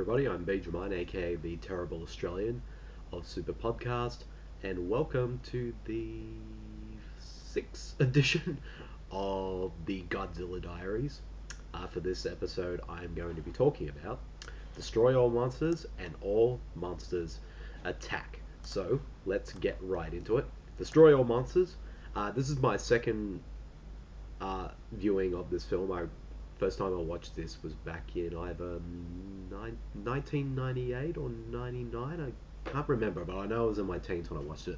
everybody, I'm Bede, aka the Terrible Australian of Super Podcast, and welcome to the sixth edition of the Godzilla Diaries. For this episode, I'm going to be talking about Destroy All Monsters and All Monsters Attack. So, let's get right into it. Destroy All Monsters. This is my second viewing of this film. First time I watched this was back in either 1998 or 99. I can't remember, but I know I was in my teens when I watched it.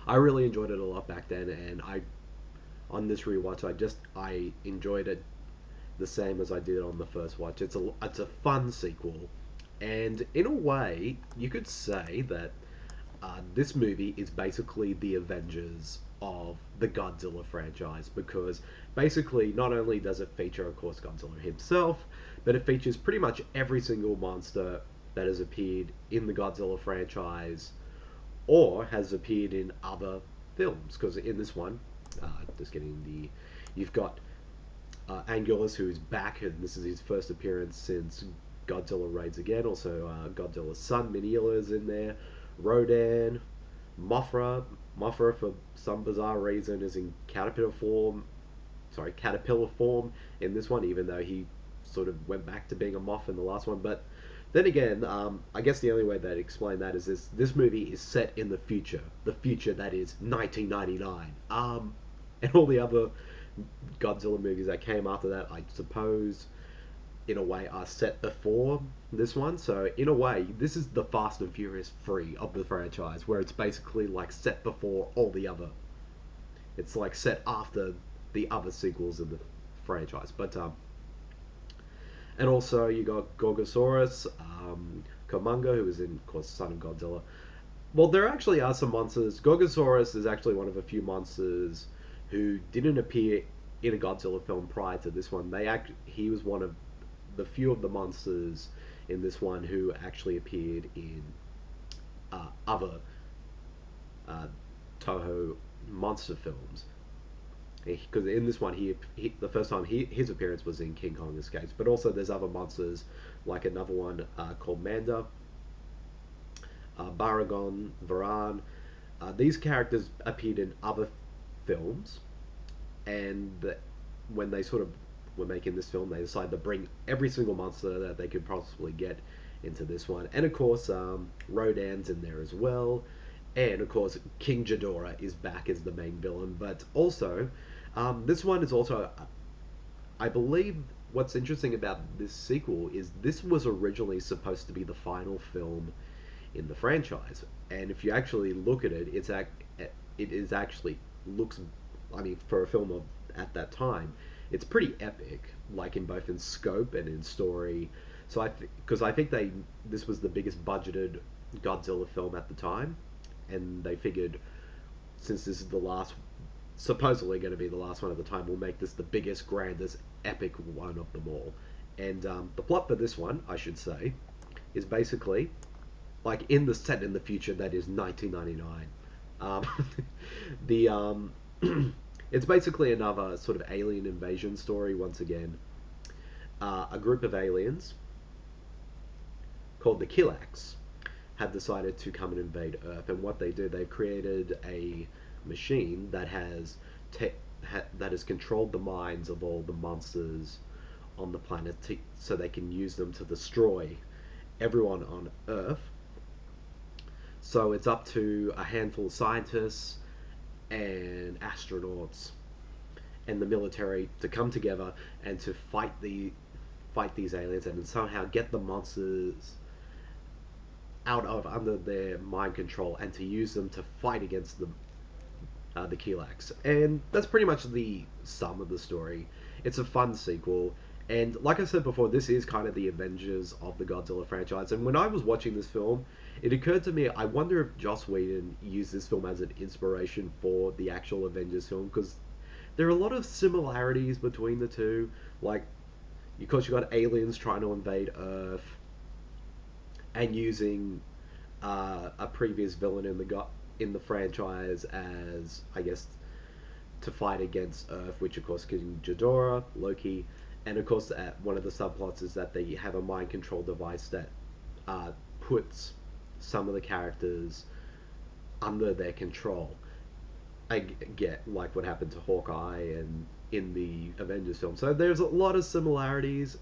I really enjoyed it a lot back then, and on this rewatch, I enjoyed it the same as I did on the first watch. It's a fun sequel, and in a way, you could say that this movie is basically the Avengers of the Godzilla franchise, because basically not only does it feature, of course, Godzilla himself, but it features pretty much every single monster that has appeared in the Godzilla franchise or has appeared in other films. Because in this one, you've got Anguillus, who's back, and this is his first appearance since Godzilla Raids Again. Also, Godzilla's son, Minilla, is in there. Rodan, Mothra. Mothra, for some bizarre reason, is in caterpillar form in this one, even though he sort of went back to being a moth in the last one. But then again, I guess the only way that explain that is this movie is set in the future that is 1999. And all the other Godzilla movies that came after that, I suppose, in a way, are set before this one. So in a way, this is the Fast and Furious 3 of the franchise, where it's basically like set before all the other. It's like set after the other sequels of the franchise. But and also you got Gorgosaurus, Komunga, who is in, of course, son of Godzilla. Well, there actually are some monsters. Gorgosaurus is actually one of a few monsters who didn't appear in a Godzilla film prior to this one. He was one of the few of the monsters in this one who actually appeared in other Toho monster films. Because in this one, the first time his appearance was in King Kong Escapes, but also there's other monsters, like another one called Manda, Baragon, Varan. These characters appeared in other films, and when they sort of were making this film, they decided to bring every single monster that they could possibly get into this one. And of course, Rodan's in there as well. And of course, King Ghidorah is back as the main villain. But also, this one is also, I believe, what's interesting about this sequel is this was originally supposed to be the final film in the franchise. And if you actually look at it, looks, I mean, for a film at that time, it's pretty epic, like in both in scope and in story. So because I think this was the biggest budgeted Godzilla film at the time, and they figured, since this is supposedly going to be the last one at the time, we'll make this the biggest, grandest, epic one of them all. And the plot for this one, I should say, is basically like in the set in the future that is 1999. It's basically another sort of alien invasion story once again. A group of aliens called the Kilax have decided to come and invade Earth, and what they do, they've created a machine that has controlled the minds of all the monsters on the planet, so they can use them to destroy everyone on Earth. So it's up to a handful of scientists and astronauts and the military to come together and to fight these aliens and somehow get the monsters out of under their mind control and to use them to fight against the Kilax. And that's pretty much the sum of the story. It's a fun sequel, and like I said before, this is kind of the Avengers of the Godzilla franchise. And when I was watching this film, it occurred to me, I wonder if Joss Whedon used this film as an inspiration for the actual Avengers film, because there are a lot of similarities between the two. Like, of course, you've got aliens trying to invade Earth and using a previous villain in the franchise as, I guess, to fight against Earth, which of course King Ghidorah, Loki, And of course, one of the subplots is that they have a mind control device that puts some of the characters under their control. I get like what happened to Hawkeye and in the Avengers film. So there's a lot of similarities,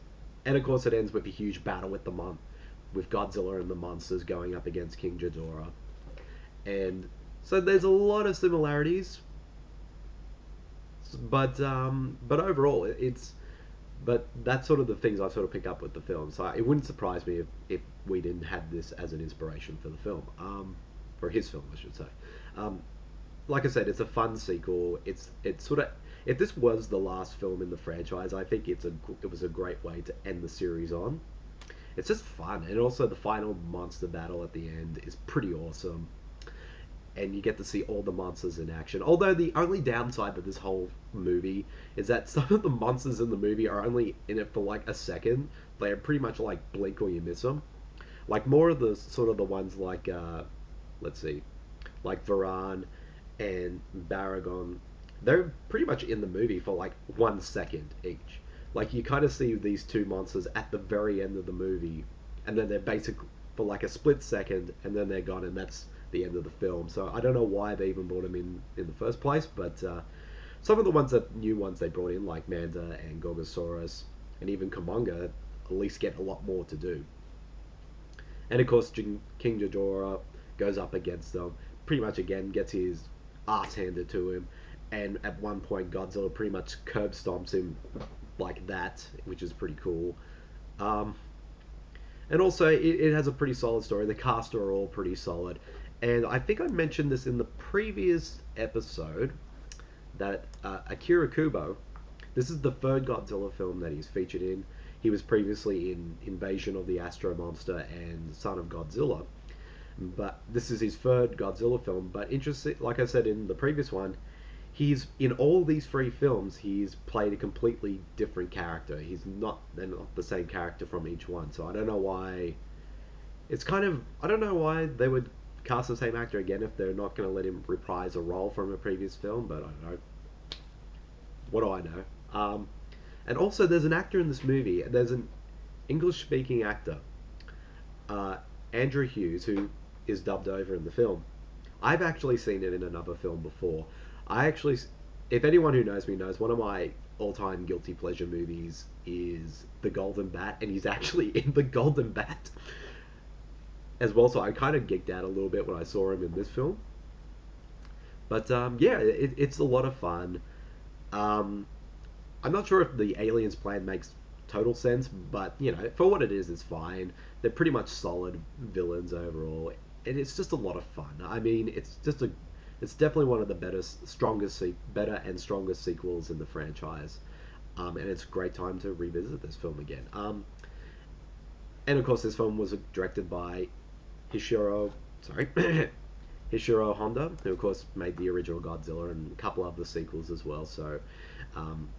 and of course it ends with a huge battle with Godzilla and the monsters going up against King Ghidorah, and so there's a lot of similarities, but overall it's but that's sort of the things I sort of pick up with the film. So it wouldn't surprise me if we didn't have this as an inspiration for the film, for his film, I should say. Um, like I said, it's a fun sequel. It's sort of if this was the last film in the franchise, I think it was a great way to end the series on. It's just fun, and also the final monster battle at the end is pretty awesome, and you get to see all the monsters in action. Although the only downside to this whole movie is that some of the monsters in the movie are only in it for like a second. They're pretty much like blink or you miss them. Like more of the sort of the ones like let's see, like Varan and Baragon. They're pretty much in the movie for like 1 second each. Like you kind of see these two monsters at the very end of the movie, and then they're basically for like a split second, and then they're gone, and that's the end of the film. So I don't know why they even brought them in the first place, but some of the new ones they brought in, like Manda and Gorgosaurus, and even Kumonga, at least get a lot more to do. And of course, King Ghidorah goes up against them, pretty much again gets his ass handed to him, and at one point Godzilla pretty much curb stomps him like that, which is pretty cool. Um, and also, it has a pretty solid story. The cast are all pretty solid. And I think I mentioned this in the previous episode that Akira Kubo, this is the third Godzilla film that he's featured in. He was previously in Invasion of the Astro Monster and Son of Godzilla. But this is his third Godzilla film. But interesting, like I said in the previous one, he's in all these three films. He's played a completely different character. They're not the same character from each one. So I don't know why. I don't know why they would cast the same actor again if they're not going to let him reprise a role from a previous film. But I don't know. What do I know? And also, there's an actor in this movie. There's an English-speaking actor, uh, Andrew Hughes, who is dubbed over in the film. I've actually seen it in another film before. If anyone who knows me knows, one of my all-time guilty pleasure movies is The Golden Bat, and he's actually in The Golden Bat as well. So I kind of geeked out a little bit when I saw him in this film. But yeah, it's a lot of fun. Um, I'm not sure if the aliens plan makes total sense, but you know, for what it is, it's fine. They're pretty much solid villains overall, and it's just a lot of fun. I mean, it's definitely one of the better and strongest sequels in the franchise, and it's a great time to revisit this film again. And of course, this film was directed by Hishiro, sorry, Hishiro Honda, who of course made the original Godzilla and a couple of the sequels as well. So um,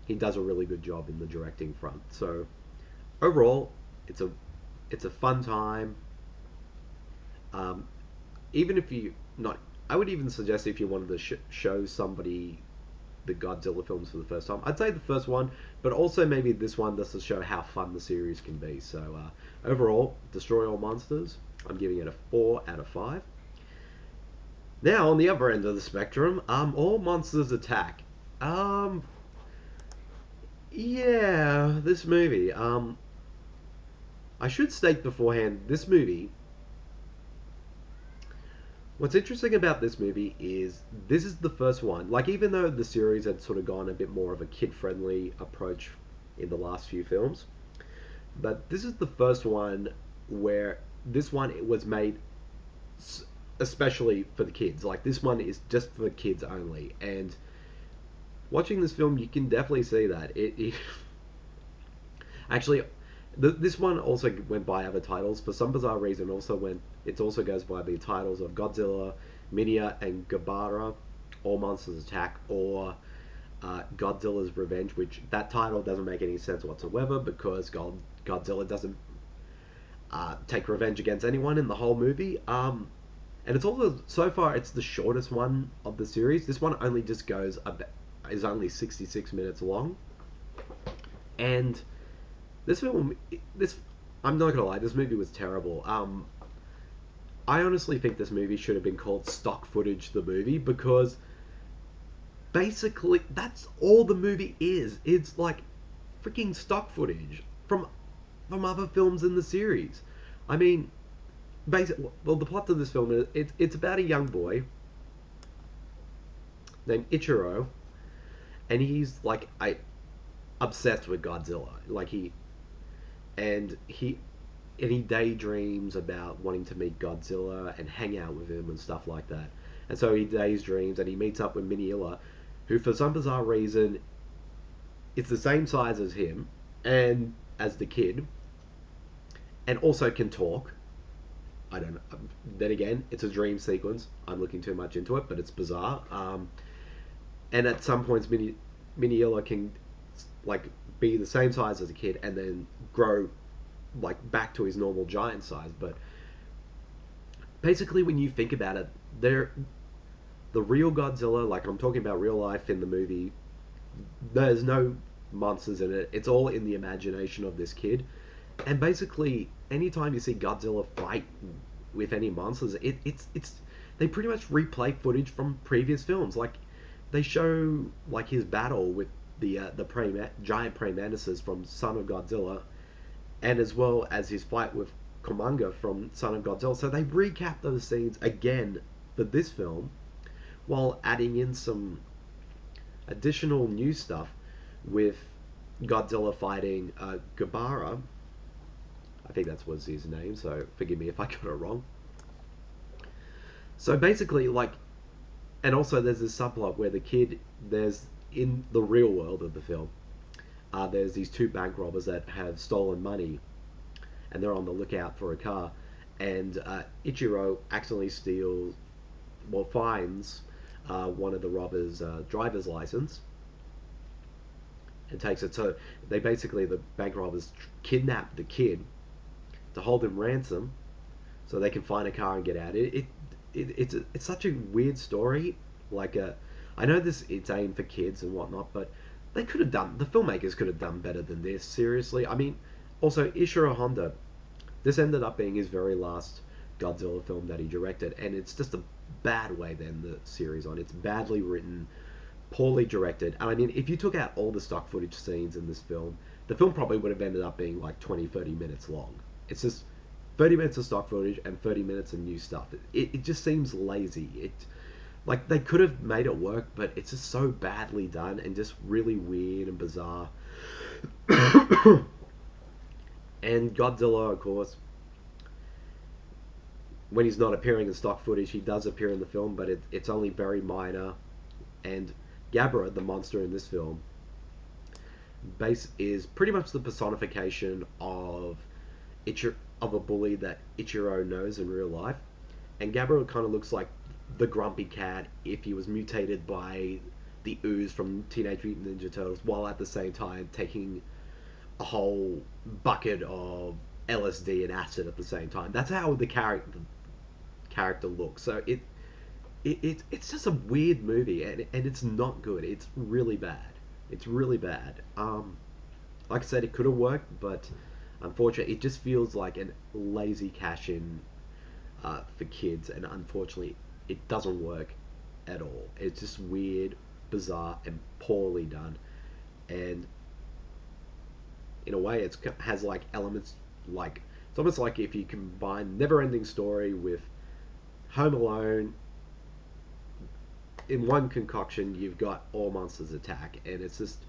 he does a really good job in the directing front. So overall, it's a fun time. Um, even if you not, I would even suggest if you wanted to show somebody the Godzilla films for the first time, I'd say the first one, but also maybe this one just to show how fun the series can be. So overall, Destroy All Monsters, I'm giving it a 4 out of 5. Now on the other end of the spectrum, All Monsters Attack. Yeah, this movie. I should state beforehand, this movie. What's interesting about this movie is this is the first one. Like, even though the series had sort of gone a bit more of a kid-friendly approach in the last few films, but this is the first one where this one it was made especially for the kids. Like, this one is just for kids only, and watching this film, you can definitely see that it actually. This one also went by other titles for some bizarre reason. It also goes by the titles of Godzilla, Minya, and Gabara, All Monsters Attack, or Godzilla's Revenge. Which that title doesn't make any sense whatsoever because Godzilla doesn't take revenge against anyone in the whole movie. And it's also so far it's the shortest one of the series. This one only just is only 66 minutes long. And this film, this I'm not gonna lie, this movie was terrible. I honestly think this movie should have been called Stock Footage the Movie, because basically that's all the movie is. It's like freaking stock footage from other films in the series. I mean, well, the plot of this film is it's about a young boy named Ichiro, and he's like obsessed with Godzilla. Like and he he daydreams about wanting to meet Godzilla and hang out with him and stuff like that. And so he daydreams and he meets up with Miniilla, who for some bizarre reason is the same size as him and as the kid, and also can talk. I don't know. Then again, it's a dream sequence. I'm looking too much into it, but it's bizarre. And at some points, Miniilla can like be the same size as a kid and then grow like back to his normal giant size. But basically, when you think about it, the real Godzilla, like I'm talking about real life in the movie, there's no monsters in it. It's all in the imagination of this kid. And basically, anytime you see Godzilla fight with any monsters, it's they pretty much replay footage from previous films. Like they show like his battle with the giant praying mantises from Son of Godzilla, and as well as his fight with Komanga from Son of Godzilla. So they recap those scenes again for this film, while adding in some additional new stuff with Godzilla fighting Gabara. I think that was his name, so forgive me if I got it wrong. So basically, like, and also there's this subplot where the kid, there's in the real world of the film, there's these two bank robbers that have stolen money, and they're on the lookout for a car, and Ichiro accidentally steals, well, finds one of the robbers' driver's license and takes it. So they basically, the bank robbers kidnap the kid to hold him ransom so they can find a car and get out. It's such a weird story. Like I know this it's aimed for kids and whatnot, but the filmmakers could have done better than this. Seriously, I mean, also Ishiro Honda, this ended up being his very last Godzilla film that he directed, and it's just a bad way to end the series on. It's badly written, poorly directed, and I mean, if you took out all the stock footage scenes in this film, the film probably would have ended up being like 20-30 minutes long. It's just 30 minutes of stock footage and 30 minutes of new stuff. It just seems lazy. Like they could have made it work, but it's just so badly done and just really weird and bizarre. And Godzilla, of course, when he's not appearing in stock footage, he does appear in the film, but it's only very minor. And Gabara, the monster in this film, is pretty much the personification of of a bully that Ichiro knows in real life. And Gabara kind of looks like the grumpy cat if he was mutated by the ooze from Teenage Mutant Ninja Turtles, while at the same time taking a whole bucket of LSD and acid at the same time. That's how the character looks. So it's just a weird movie, and it's not good. It's really bad. It's really bad. Like I said, it could have worked, but unfortunately, it just feels like a lazy cash in for kids, and unfortunately, it doesn't work at all. It's just weird, bizarre, and poorly done. And in a way, it has like elements like it's almost like if you combine Never-Ending Story with Home Alone in one concoction, you've got All Monsters Attack, and it's just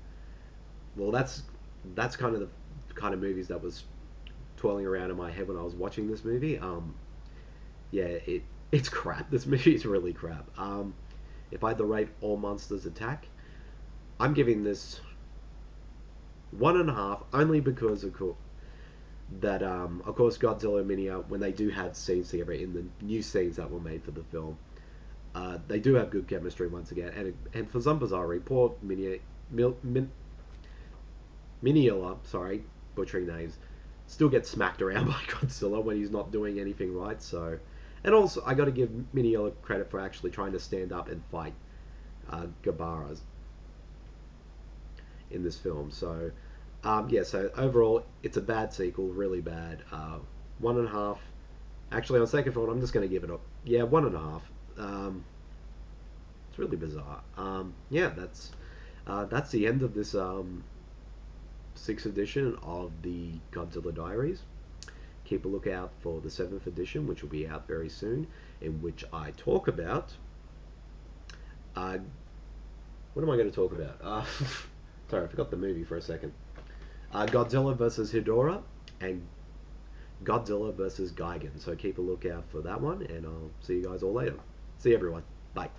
well, that's kind of the kind of movies that was twirling around in my head when I was watching this movie. Yeah, it's crap. This movie is really crap. If I had to rate All Monsters Attack, I'm giving this 1.5, only because of course Godzilla and Minia, when they do have scenes together in the new scenes that were made for the film, they do have good chemistry once again. And for some bizarre reason, poor Miniilla, sorry, butchering names, still gets smacked around by Godzilla when he's not doing anything right. So, and also I got to give Miniilla credit for actually trying to stand up and fight Gabara's in this film. So, Yeah, so overall, it's a bad sequel, really bad. One and a half. Actually, on second thought, I'm just going to give it a yeah, one and a half. It's really bizarre. Yeah, that's the end of this sixth edition of the Godzilla Diaries. Keep a lookout for the seventh edition, which will be out very soon, in which I talk about. Uh, what am I going to talk about? Sorry, I forgot the movie for a second. Godzilla versus Hedorah and Godzilla versus Gigan. So keep a lookout for that one, and I'll see you guys all later. See you, everyone. Bye.